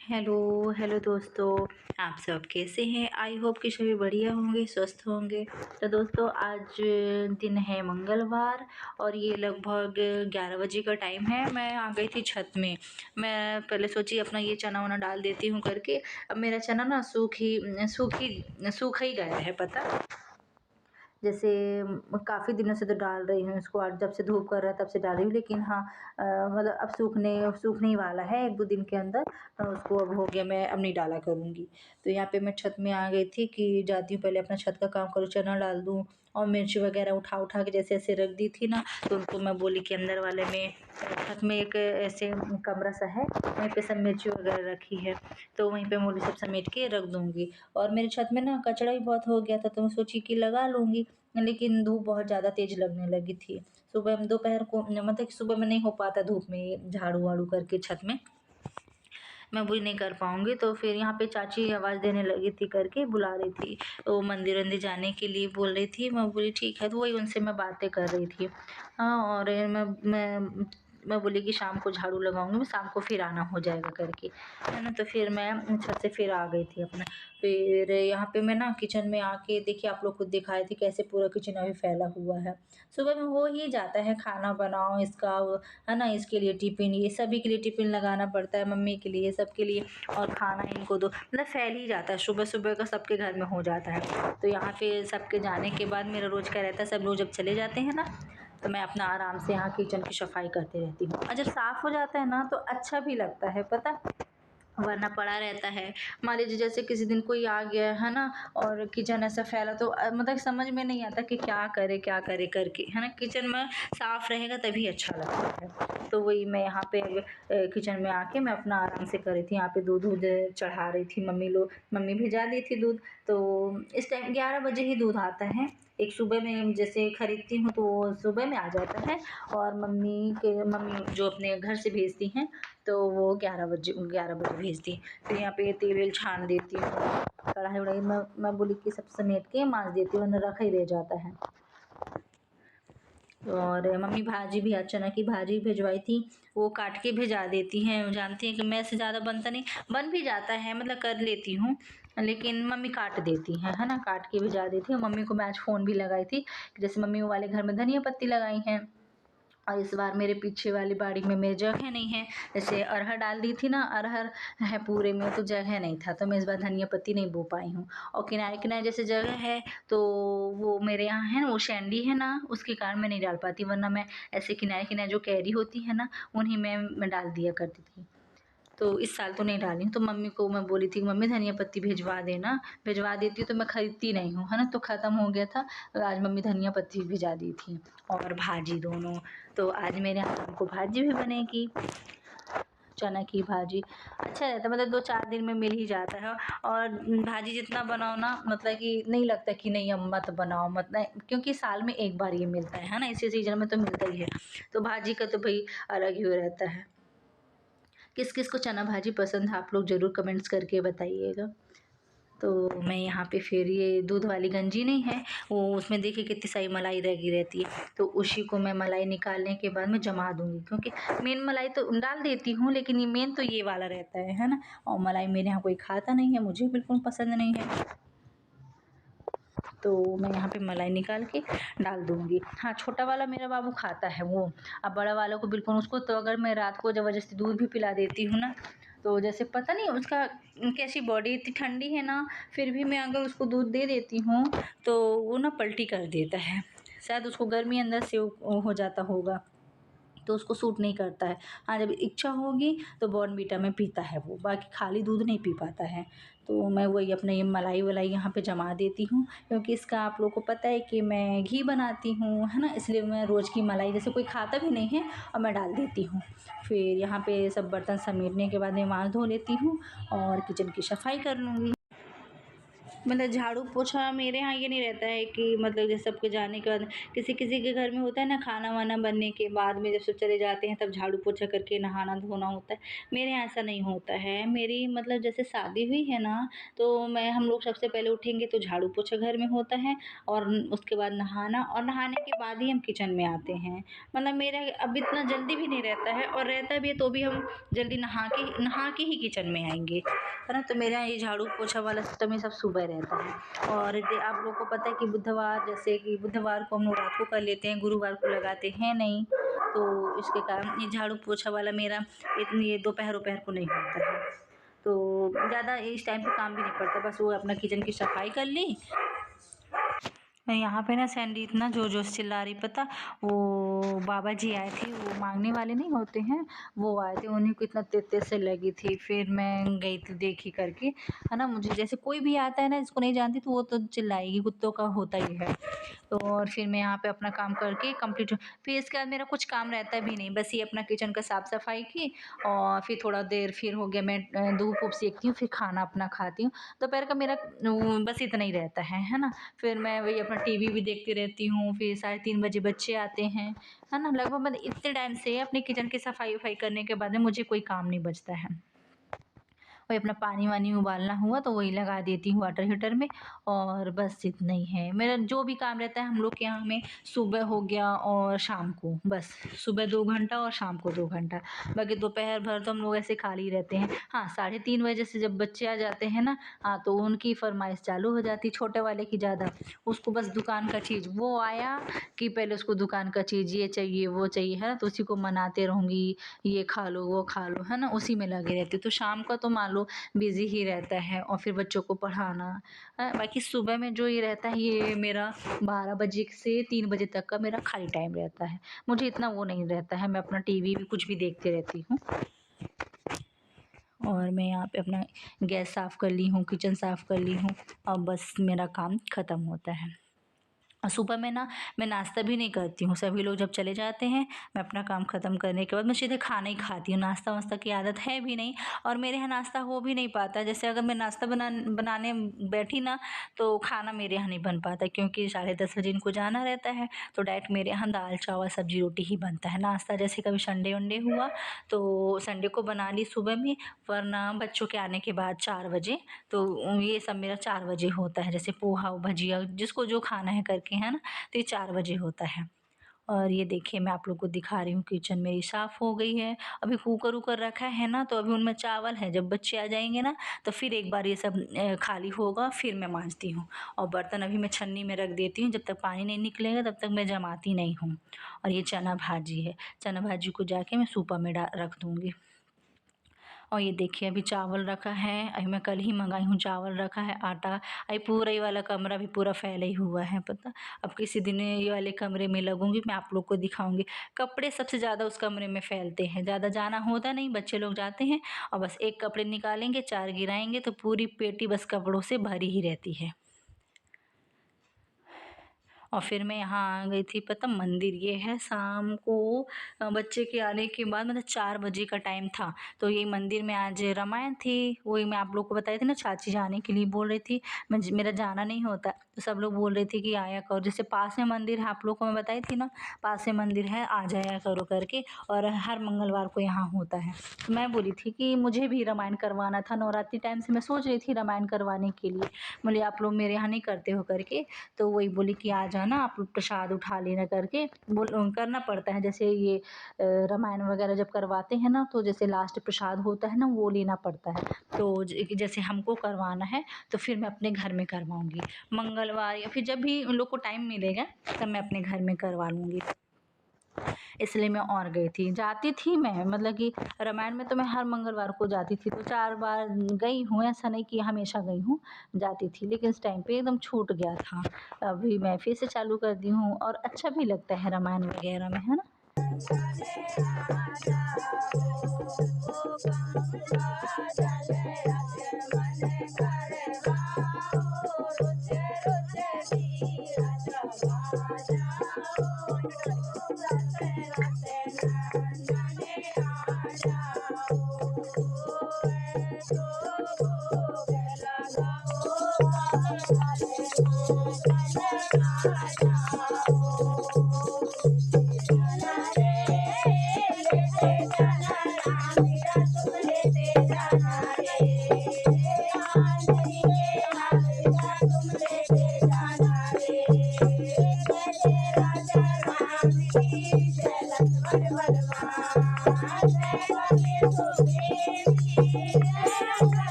Hello, hello दोस्तों, आप सब कैसे हैं? आई होप कि सभी बढ़िया होंगे, स्वस्थ होंगे। तो दोस्तों आज दिन है मंगलवार और ये लगभग 11 बजे का टाइम है। मैं आ गई थी छत में। मैं पहले सोची अपना ये चना-वना डाल देती हूँ करके। अब मेरा चना ना सूख ही गया है पता। जैसे काफ़ी दिनों से तो डाल रही हूँ इसको, आज जब से धूप कर रहा है तब से डाल रही हूँ, लेकिन हाँ मतलब अब सूखने ही वाला है 1-2 दिन के अंदर। उसको अब हो गया, मैं अब नहीं डाला करूँगी। तो यहाँ पे मैं छत में आ गई थी कि जाती हूँ पहले अपना छत का काम करूँ, चना डाल दूँ और मिर्च वगैरह उठा के जैसे ऐसे रख दी थी ना, तो उनको मैं बोली कि अंदर वाले में छत में एक ऐसे कमरा सा है, वहीं पे सब मिर्ची वगैरह रखी है, तो वहीं पे मैं सब समेट के रख दूँगी। और मेरे छत में ना कचरा भी बहुत हो गया था, तो मैं सोची कि लगा लूँगी, लेकिन धूप बहुत ज़्यादा तेज़ लगने लगी थी। सुबह दोपहर को मतलब कि सुबह में नहीं हो पाता धूप में झाड़ू-वाड़ू करके छत में, मैं वो नहीं कर पाऊँगी। तो फिर यहाँ पे चाची आवाज़ देने लगी थी करके बुला रही थी, वो मंदिर-वंदिर जाने के लिए बोल रही थी। मैं बोली ठीक है, तो वही उनसे मैं बातें कर रही थी। हाँ, और मैं बोली कि शाम को झाड़ू लगाऊँगी, शाम को फिर आना हो जाएगा करके, है ना। तो फिर मैं छत से फिर आ गई थी अपना। फिर यहाँ पे मैं ना किचन में आके देखिए, आप लोग को दिखाई थी कैसे पूरा किचन अभी फैला हुआ है। सुबह में हो ही जाता है, खाना बनाओ इसका वो, है ना, इसके लिए टिफ़िन, ये सभी के लिए टिफ़िन लगाना पड़ता है, मम्मी के लिए, सबके लिए, और खाना इनको दो, मतलब फैल ही जाता है, सुबह-सुबह का सबके घर में हो जाता है। तो यहाँ पे सबके जाने के बाद मेरा रोज़ का रहता है, सब लोग जब चले जाते हैं ना, तो मैं अपना आराम से यहाँ किचन की सफाई करती रहती हूँ। और जब साफ़ हो जाता है ना तो अच्छा भी लगता है पता, वरना पड़ा रहता है। मान लीजिए जैसे किसी दिन कोई आ गया है ना, और किचन ऐसा फैला, तो मतलब समझ में नहीं आता कि क्या करे करके, है ना। किचन में साफ़ रहेगा तभी अच्छा लगता है। तो वही मैं यहाँ पे किचन में आके मैं अपना आराम से कर रही थी। यहाँ पे दूध चढ़ा रही थी, मम्मी भिजा दी थी दूध। तो इस टाइम 11 बजे ही दूध आता है। एक सुबह में जैसे खरीदती हूँ तो वो सुबह में आ जाता है, और मम्मी जो अपने घर से भेजती हैं तो वो 11 बजे भेजती हैं। फिर यहाँ पे तेल वेल छान देती हूँ, कढ़ाई-वढ़ाई मैं बोली कि सब समेट के माँज देती हूँ, वरना रखा ही रह जाता है। और मम्मी भाजी भी, आज चना की भाजी भिजवाई थी, वो काट के भिजा देती हैं। जानती हैं कि मैं से ज़्यादा बनता नहीं, बन भी जाता है, मतलब कर लेती हूँ, लेकिन मम्मी काट देती हैं, है ना, काट के भिजा देती हैं। मम्मी को मैं आज फ़ोन भी लगाई थी कि जैसे मम्मी वाले घर में धनिया पत्ती लगाई हैं, और इस बार मेरे पीछे वाली बाड़ी में मेरी जगह नहीं है। जैसे अरहर डाल दी थी ना, अरहर है पूरे में, तो जगह नहीं था, तो मैं इस बार धनिया पत्ती नहीं बो पाई हूँ। और किनारे-किनारे जैसे जगह है, तो वो मेरे यहाँ है ना, वो शैंडी है ना, उसके कारण मैं नहीं डाल पाती, वरना मैं ऐसे किनारे-किनारे जो कैरी होती है ना, उन्हीं में मैं डाल दिया करती थी। तो इस साल तो नहीं डाली हूँ। तो मम्मी को मैं बोली थी, मम्मी धनिया पत्ती भिजवा देना, भिजवा देती हूँ तो मैं खरीदती नहीं हूँ, है ना। तो ख़त्म हो गया था, आज मम्मी धनिया पत्ती भिजा दी थी, और भाजी दोनों। तो आज मेरे यहाँ शाम को भाजी भी बनेगी, चना की भाजी। अच्छा रहता है, मतलब 2-4 दिन में मिल ही जाता है, और भाजी जितना बनाओ ना, मतलब कि नहीं लगता कि नहीं अब मत बनाओ, मत नहीं, क्योंकि साल में एक बार ये मिलता है ना, इसी सीज़न में तो मिलता ही है। तो भाजी का तो भई अलग ही रहता है। किस-किस को चना भाजी पसंद है, आप लोग ज़रूर कमेंट्स करके बताइएगा। तो मैं यहाँ पे फिर ये दूध वाली गंजी नहीं है, वो उसमें देखिए कितनी सारी मलाई लगी रहती है, तो उसी को मैं मलाई निकालने के बाद मैं जमा दूँगी, क्योंकि मेन मलाई तो डाल देती हूँ, लेकिन ये मेन तो ये वाला रहता है ना। और मलाई मेरे यहाँ कोई खाता नहीं है, मुझे बिल्कुल पसंद नहीं है, तो मैं यहाँ पे मलाई निकाल के डाल दूँगी। हाँ, छोटा वाला मेरा बाबू खाता है वो, अब बड़ा वालों को बिल्कुल, उसको तो अगर मैं रात को ज़बरदस्ती दूध भी पिला देती हूँ ना, तो जैसे पता नहीं उसका कैसी बॉडी इतनी ठंडी है ना, फिर भी मैं अगर उसको दूध दे देती हूँ तो वो ना पलटी कर देता है। शायद उसको गर्मी अंदर से वो हो जाता होगा, तो उसको सूट नहीं करता है। हाँ, जब इच्छा होगी तो बॉर्नवीटा में पीता है वो, बाकी खाली दूध नहीं पी पाता है। तो मैं वही अपना ये मलाई-वलाई यहाँ पे जमा देती हूँ, क्योंकि इसका आप लोगों को पता है कि मैं घी बनाती हूँ, है ना, इसलिए मैं रोज़ की मलाई, जैसे कोई खाता भी नहीं है, और मैं डाल देती हूँ। फिर यहाँ पे सब बर्तन समेटने के बाद मैं माँज धो लेती हूँ और किचन की सफाई कर लूँगी। मतलब झाड़ू पोछा मेरे यहाँ ये नहीं रहता है कि मतलब जैसे सबके जाने के बाद किसी-किसी के घर में होता है ना, खाना-वाना बनने के बाद में जब सब चले जाते हैं तब झाड़ू पोछा करके नहाना-धोना होता है। मेरे यहाँ ऐसा नहीं होता है। मेरी मतलब जैसे शादी हुई है ना, तो मैं हम लोग सबसे पहले उठेंगे तो झाड़ू पोछा घर में होता है और उसके बाद नहाना, और नहाने के बाद ही हम किचन में आते हैं। मतलब मेरा अब इतना जल्दी भी नहीं रहता है, और रहता भी है तो भी हम जल्दी नहा के ही किचन में आएँगे, है ना? तो मेरे यहाँ ये झाड़ू पोछा वाला सिस्टम ये सब सुबह रहता है। और आप लोगों को पता है कि बुधवार, जैसे कि बुधवार को हम लोग रात को कर लेते हैं, गुरुवार को लगाते हैं नहीं, तो इसके कारण ये झाड़ू पोछा वाला मेरा इतनी ये दोपहर को नहीं होता है। तो ज़्यादा इस टाइम पे काम भी नहीं पड़ता, बस वो अपना किचन की सफाई कर ली। यहाँ पे ना सैंडी इतना ज़ोर-ज़ोर से चिल्ला रही, पता, वो बाबा जी आए थे, वो मांगने वाले नहीं होते हैं, वो आए थे, उन्हीं को इतना तेज़-तेज़ से लगी थी। फिर मैं गई थी देखी करके, है ना? मुझे जैसे कोई भी आता है ना जिसको नहीं जानती तो वो तो चिल्लाएगी, कुत्तों का होता ही है। तो और फिर मैं यहाँ पे अपना काम करके कंप्लीट, फिर इसके बाद मेरा कुछ काम रहता भी नहीं, बस ये अपना किचन का साफ-सफाई की, और फिर थोड़ा देर फिर हो गया, मैं धूप-वूप सेकती हूँ, फिर खाना अपना खाती हूँ। दोपहर का मेरा बस इतना ही रहता है ना? फिर मैं वही अपना टीवी भी देखती रहती हूँ, फिर 3:30 बजे बच्चे आते हैं, है ना? लगभग मतलब इतने टाइम से अपने किचन की सफाई-वफाई करने के बाद में मुझे कोई काम नहीं बचता है। वही अपना पानी-वानी उबालना हुआ तो वही लगा देती हूँ वाटर हीटर में, और बस इतना ही है। मेरा जो भी काम रहता है हम लोग के यहाँ में, सुबह हो गया और शाम को, बस सुबह 2 घंटा और शाम को 2 घंटा। बाकी दोपहर भर तो हम लोग ऐसे खाली रहते हैं। हाँ, 3:30 बजे से जब बच्चे आ जाते हैं ना, हाँ, तो उनकी फ़रमाइश चालू हो जाती है, छोटे वाले की ज़्यादा। उसको बस दुकान का चीज़, वो आया कि पहले उसको दुकान का चीज़ ये चाहिए, वो चाहिए, है ना? तो उसी को मनाते रहूँगी, ये खा लो, वो खा लो, है ना? उसी में लगे रहती हूँ। तो शाम का तो मान लो बिज़ी ही रहता है, और फिर बच्चों को पढ़ाना। बाकी सुबह में जो ये रहता है ये मेरा 12 बजे से 3 बजे तक का मेरा खाली टाइम रहता है। मुझे इतना वो नहीं रहता है, मैं अपना टीवी भी कुछ भी देखती रहती हूँ। और मैं यहाँ पे अपना गैस साफ़ कर ली हूँ, किचन साफ़ कर ली हूँ, अब बस मेरा काम ख़त्म होता है। और सुबह में ना मैं नाश्ता भी नहीं करती हूँ, सभी लोग जब चले जाते हैं, मैं अपना काम ख़त्म करने के बाद मैं सीधे खाना ही खाती हूँ। नाश्ता-वाश्ता की आदत है भी नहीं, और मेरे यहाँ नाश्ता हो भी नहीं पाता। जैसे अगर मैं नाश्ता बनाने बैठी ना, तो खाना मेरे यहाँ नहीं बन पाता, क्योंकि 10:30 बजे इनको जाना रहता है, तो डायरेक्ट मेरे यहाँ दाल, चावल, सब्ज़ी, रोटी ही बनता है। नाश्ता जैसे कभी संडे-वनडे हुआ, तो संडे को बना ली सुबह में, वरना बच्चों के आने के बाद 4 बजे, तो ये सब मेरा 4 बजे होता है। जैसे पोहा, भजिया, जिसको जो खाना है करके, है ना? तो ये 4 बजे होता है। और ये देखिए मैं आप लोग को दिखा रही हूँ, किचन मेरी साफ़ हो गई है। अभी कुकर-वुकर रखा है ना, तो अभी उनमें चावल है, जब बच्चे आ जाएँगे ना, तो फिर एक बार ये सब खाली होगा, फिर मैं माँजती हूँ। और बर्तन अभी मैं छन्नी में रख देती हूँ, जब तक पानी नहीं निकलेगा तब तक मैं जमाती नहीं हूँ। और ये चना भाजी है, चना भाजी को जाके मैं सूपा में रख दूँगी। और ये देखिए अभी चावल रखा है, अभी मैं कल ही मंगाई हूँ, चावल रखा है, आटा। अभी पूरा ये वाला कमरा भी पूरा फैला ही हुआ है, पता। अब किसी दिन ये वाले कमरे में लगूंगी, मैं आप लोग को दिखाऊंगी। कपड़े सबसे ज़्यादा उस कमरे में फैलते हैं, ज़्यादा जाना होता नहीं, बच्चे लोग जाते हैं और बस एक कपड़े निकालेंगे, 4 गिराएंगे तो पूरी पेटी बस कपड़ों से भरी ही रहती है। और फिर मैं यहाँ आ गई थी, पता, मंदिर ये है शाम को बच्चे के आने के बाद, मतलब 4 बजे का टाइम था, तो ये मंदिर में आज रामायण थी। वही मैं आप लोग को बताई थी ना, चाची जाने के लिए बोल रही थी, मेरा जाना नहीं होता, तो सब लोग बोल रहे थे कि आया करो। जैसे पास में मंदिर है, आप लोग को मैं बताई थी ना, पास में मंदिर है, आ जाया करो करके, और हर मंगलवार को यहाँ होता है। तो मैं बोली थी कि मुझे भी रामायण करवाना था, नवरात्रि टाइम से मैं सोच रही थी रामायण करवाने के लिए। बोले आप लोग मेरे यहाँ नहीं करते हो करके, तो वही बोली कि आ जाना, आप लोग प्रसाद उठा लेना करके करना पड़ता है। जैसे ये रामायण वगैरह जब करवाते हैं ना, तो जैसे लास्ट प्रसाद होता है ना, वो लेना पड़ता है। तो जैसे हमको करवाना है तो फिर मैं अपने घर में करवाऊँगी, मंगलवार या फिर जब भी उन लोग को टाइम मिलेगा तब मैं अपने घर में करवा लूँगी। इसलिए मैं और गई थी, जाती थी मैं, मतलब कि रामायण में तो मैं हर मंगलवार को जाती थी, तो 4 बार गई हूँ, ऐसा नहीं कि हमेशा गई हूँ, जाती थी। लेकिन इस टाइम पे एकदम छूट गया था, अभी मैं फिर से चालू कर दी हूँ, और अच्छा भी लगता है रामायण वगैरह में, है ना।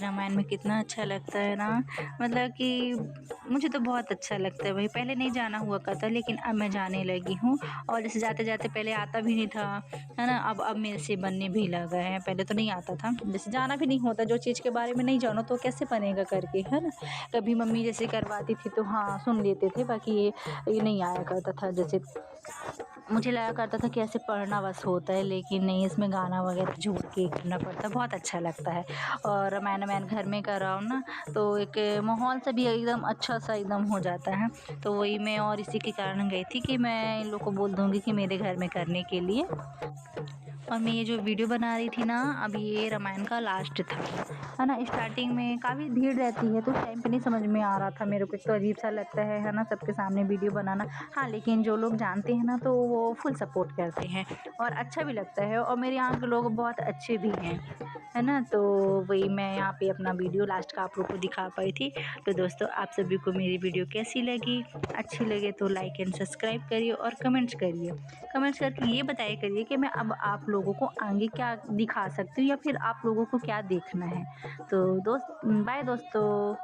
रामायण में कितना अच्छा लगता है ना, मतलब कि मुझे तो बहुत अच्छा लगता है भाई। पहले नहीं जाना हुआ करता लेकिन अब मैं जाने लगी हूँ और जैसे जाते-जाते पहले आता भी नहीं था, है ना? अब मेरे से बनने भी लगा है, पहले तो नहीं आता था। जैसे जाना भी नहीं होता, जो चीज़ के बारे में नहीं जानो तो कैसे बनेगा करके, है ना? कभी मम्मी जैसे करवाती थी तो हाँ, सुन लेते थे, बाकी ये नहीं आया करता था। जैसे मुझे लगा करता था कि ऐसे पढ़ना बस होता है, लेकिन नहीं, इसमें गाना वगैरह जोड़ के करना पड़ता है, बहुत अच्छा लगता है। और रामायण घर में कर रहा हूँ ना, तो एक माहौल से भी एकदम अच्छा सा एकदम हो जाता है। तो वही मैं और इसी के कारण गई थी कि मैं इन लोग को बोल दूँगी कि मेरे घर में करने के लिए। और मैं ये जो वीडियो बना रही थी ना, अब ये रामायण का लास्ट था, है ना? स्टार्टिंग में काफ़ी भीड़ रहती है तो उस टाइम पे नहीं समझ में आ रहा था मेरे को, एक तो अजीब सा लगता है ना? सबके सामने वीडियो बनाना। हाँ, लेकिन जो लोग जानते हैं ना तो वो फुल सपोर्ट करते हैं और अच्छा भी लगता है और मेरे यहाँ के लोग बहुत अच्छे भी हैं, है ना? तो वही मैं यहाँ पे अपना वीडियो लास्ट का आप लोग को दिखा पाई थी। तो दोस्तों, आप सभी को मेरी वीडियो कैसी लगी? अच्छी लगे तो लाइक एंड सब्सक्राइब करिए और कमेंट्स करिए। कमेंट्स करके ये बताया करिए कि मैं अब आप लोगों को आगे क्या दिखा सकती हूँ या फिर आप लोगों को क्या देखना है। तो बाय दोस्तों।